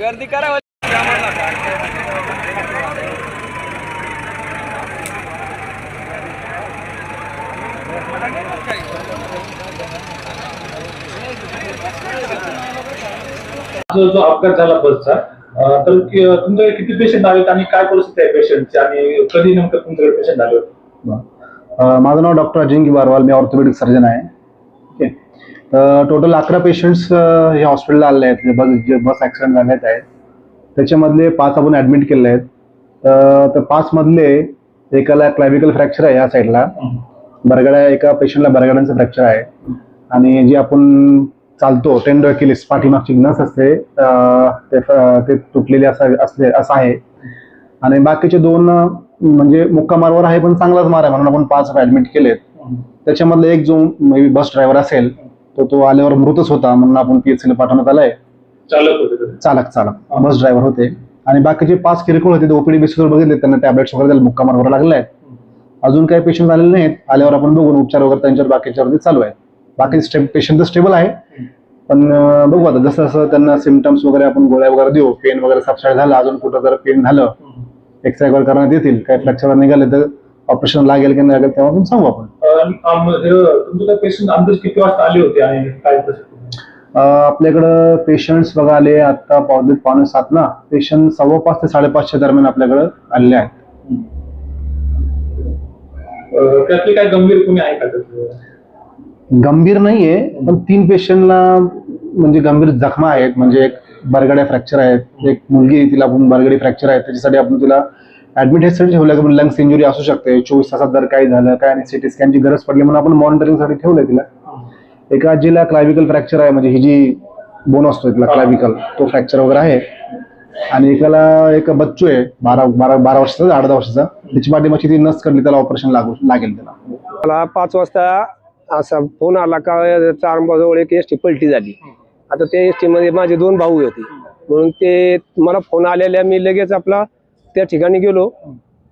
गर्दी करा. जो अपघात झाला बसचा तर तुमच्याकडे किती पेशंट आलेत आणि काय परिस्थिती आहे पेशंटची आणि कधी नेमकं तुमच्याकडे पेशंट आले होते? माझं नाव डॉक्टर अजिंक्य बारवाल, मी ऑर्थोपेडिक सर्जन आहे. ओके, तर टोटल 11 पेशंट्स हे हॉस्पिटलला आले आहेत, जे बस ॲक्सिडेंट झालेत आहेत. त्याच्यामधले 5 आपण ॲडमिट केले आहेत. तर 5 मधले एकाला क्लॅव्हिकल फ्रॅक्चर आहे या साईडला, एका पेशंटला बरगड्यांचं फ्रॅक्चर आहे. आणि जे आपण चालतो टेंडरकिलिस पाठीमागची नस असते ते तुटलेली असं आहे. आणि बाकीचे 2 म्हणजे मुक्का मारवर आहे, पण चांगलाच मार आहे म्हणून आपण 5 ऍडमिट केलेत. त्याच्यामधला एक जो मे बी बस ड्रायव्हर असेल तो आल्यावर मृतच होता, म्हणून आपण PHC ला पाठवण्यात आलाय. चालक बस ड्रायव्हर होते. आणि बाकीचे 5 किरकोळ होते, ते OPD बेसिसवर बघितले, त्यांना टॅब्लेट्स वगैरे त्याला मुक्का मारवर लागलाय. अजून काही पेशंट आलेले नाहीत, आल्यावर आपण बघून उपचार वगैरे त्यांच्यावर बाकीच्यावरती चालू आहे. बाकी पेशंट तर स्टेबल आहे, पण बघू आता जसं जसं त्यांना सिम्पटम्स वगैरे आपण गोळ्या वगैरे देऊ. पेन वगैरे सबसाईड झालं, अजून कुठं जर पेन झालं एक्सरे वगैरे करण्यात येतील, काही फ्रॅक्चर निघाले तर ऑपरेशन लागेल की नाही लागेल तेव्हा आपण सांगू आपण. तुमचे पेशंट अंदाज किती वाजता आले होते आणि काय आपल्याकडं पेशंट्स बघा आले आता 6:45 ना, पेशंट 5:15 ते 5:30 दरम्यान आपल्याकडे आलेले आहेत. त्यातले काय गंभीर कोणी आहे का? गंभीर नाहीये, पण 3 पेशंटला म्हणजे गंभीर जखमा आहेत. म्हणजे एक बरगड्या फ्रॅक्चर आहेत, एक मुलगी तिला आपण बरगडी फ्रॅक्चर आहे, त्याच्यासाठी आपण तिला ऍडमिट ह्यासाठी ठेवलं की लंग्स इंजुरी असू शकते. 24 तासात जर काही झालं काय आणि CT स्कॅनची गरज पडली म्हणून आपण मॉनिटरिंग साठी ठेवलंय तिला. एका आजीला क्लॅव्हिकल फ्रॅक्चर आहे, म्हणजे ही जी बोन असतो तिला क्लॅव्हिकल, तो फ्रॅक्चर वगैरे आहे. आणि एक बच्चू आहे 12 वर्षाचा 8-10 वर्षाचा, त्याची पाठीमागची ती नस काढली, त्याला ऑपरेशन लागेल त्याला. मला 5 वाजता असा फोन आला का 4 जवळ एक एसटी पलटी झाली. आता त्या एसटी मध्ये माझे 2 भाऊ होते, म्हणून ते मला फोन आलेल्या मी लगेच त्या ठिकाणी गेलो.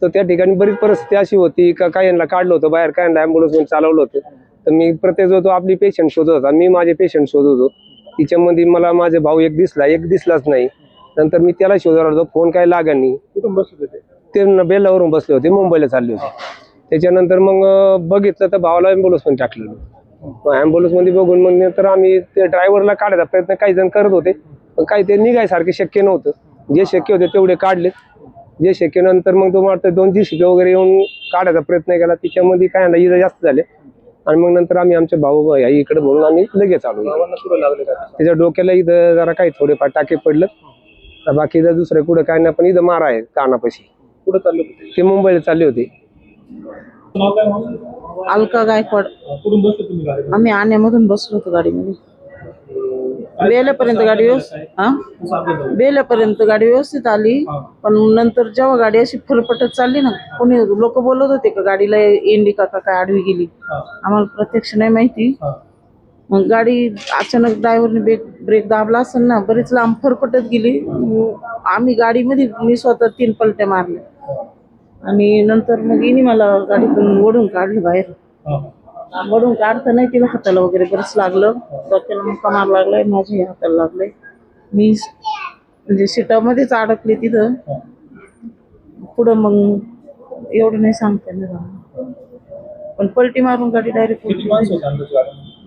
तर त्या ठिकाणी बरीच परिस्थिती अशी होती का काही यांना काढलं होतं बाहेर, काही ॲम्ब्युलन्स मध्ये चालवलं होतं. तर मी प्रत्येक जो आपली पेशंट शोधत होता, मी माझे पेशंट शोधत होतो. तिच्यामध्ये मला माझे भाऊ एक दिसलाच नाही. नंतर मी त्याला शोधत होतो, फोन काय लागला नाही. कुठून बसले होते ते बेलावरून बसले होते, मुंबईला चालले होते. त्याच्यानंतर मग बघितलं तर भावाला ॲम्ब्युलन्स पण टाकलेलं. ॲम्ब्युलन्स मध्ये बघून मग नंतर आम्ही ते ड्रायव्हरला काढायचा प्रयत्न काही जण करत होते, पण काही ते निघायसारखे शक्य नव्हतं. जे शक्य होते तेवढे काढले. जे शक्य नंतर मग तुम्हाला 2 GCP वगैरे येऊन काढायचा प्रयत्न केला. तिच्यामध्ये काय इजा जास्त झाले. आणि मग नंतर आम्ही आमच्या भाऊ इकडे म्हणून आम्ही लगेच आलो. त्याच्या डोक्याला इथं जरा काही थोडेफार टाके पडलं, बाकी इथं दुसरं कुठं काय नाही, पण इथं मारा आहे कानापाशी. कुठं चालले होते ते मुंबईला चालले होते. अलका गायकवाड. कुठून बसले तुम्ही गाडी? आम्ही आण्यामधून बसलो होतो गाडीमध्ये. बेल्यापर्यंत गाडी व्यवस्थित आली, पण नंतर जेव्हा गाडी अशी फरफटत चालली ना, कोणी लोक बोलत होते का गाडीला इंडिका का काय आडवी गेली, आम्हाला प्रत्यक्ष नाही माहिती. मग गाडी अचानक ड्रायव्हरने ब्रेक दाबला असेल ना, बरीच लांब फरफटत गेली. आम्ही गाडीमध्ये मी स्वतः 3 पलट्या मारल्या आणि नंतर मग हिने मला गाडीतून ओढून काढलं बाहेर. वडून काढता नाही, तिला हाताला वगैरे बरंच लागलं, डोक्याला मुक्का मार लागलाय, माझ्या हाताला लागलंय. मी म्हणजे सीटामध्येच अडकले तिथं. पुढं मग एवढं नाही सांगता येणार, पण पलटी मारून गाडी डायरेक्ट.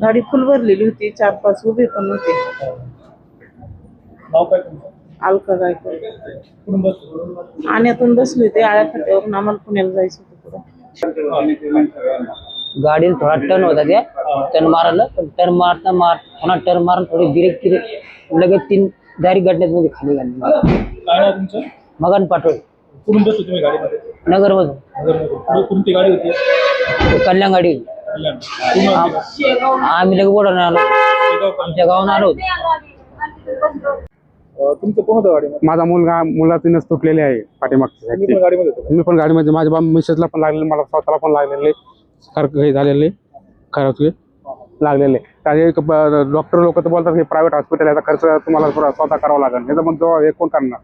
गाडी फुल भरलेली होती, 4-5 उभे पण होते. अलका गायकवाड. आण्यातून बसले होते, आळ्या फाट्यावरून आम्हाला पुण्याला जायचं होतं. पुढं गाडीला थोडा टर्न होता, त्या टर्न मारलं, पण टर्न पुन्हा टर्न मारून थोडी ब्रेक केली, लगेच 3 डायरेक्ट गड्ड्यामध्ये खाली घालली. मगन पाठवलं. कुठून बसले तुम्ही गाडीमध्ये? नगर मधून. कोणती गाडी होती? कल्याण गाडी. आम्ही लगेच ओढून आलो, आमच्या गावानं आलो. तुमचं कोण होतं गाडी? माझा मुलाची नस तुटलेली आहे पाठीमागच्या. मी पण गाडीमध्ये, माझ्या मिसेसला पण लागलेले, मला स्वतःला पण लागलेले, हे झालेले खरंच लागलेले. डॉक्टर लोक तर बोलतात हे प्रायव्हेट हॉस्पिटल, याचा खर्च तुम्हाला स्वतः करावा लागेल, नाही तर मग हे कोण करणार.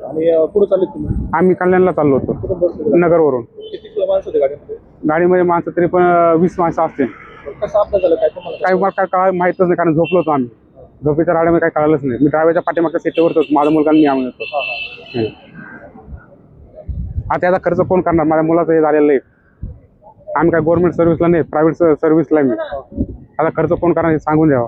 आणि पुढे चालले तुम्ही? आम्ही कल्याणला चाललो होतो, नगरवरून. किती माणसं होते गाडीमध्ये? गाडीमध्ये माणसं तरी पण 20 माणसं असते. कसा अपघात झाला काय तुम्हाला काय माहितच नाही, कारण झोपलो होतो आम्ही. झोपेच्या राड्यामध्ये काही कळालंच नाही. मी ड्रायव्हरच्या पाठीमागच्या सीटेवर होतो, माझा मुलगा आणि मी आम्ही होतो. आता याचा खर्च कोण करणार? माझ्या मुलाचं हे झालेलं आहे. आम्ही काय गव्हर्नमेंट सर्व्हिसला नाही, प्रायव्हेट सर्व्हिसला मी. आता खर्च कोण करणार हे सांगून द्यावा.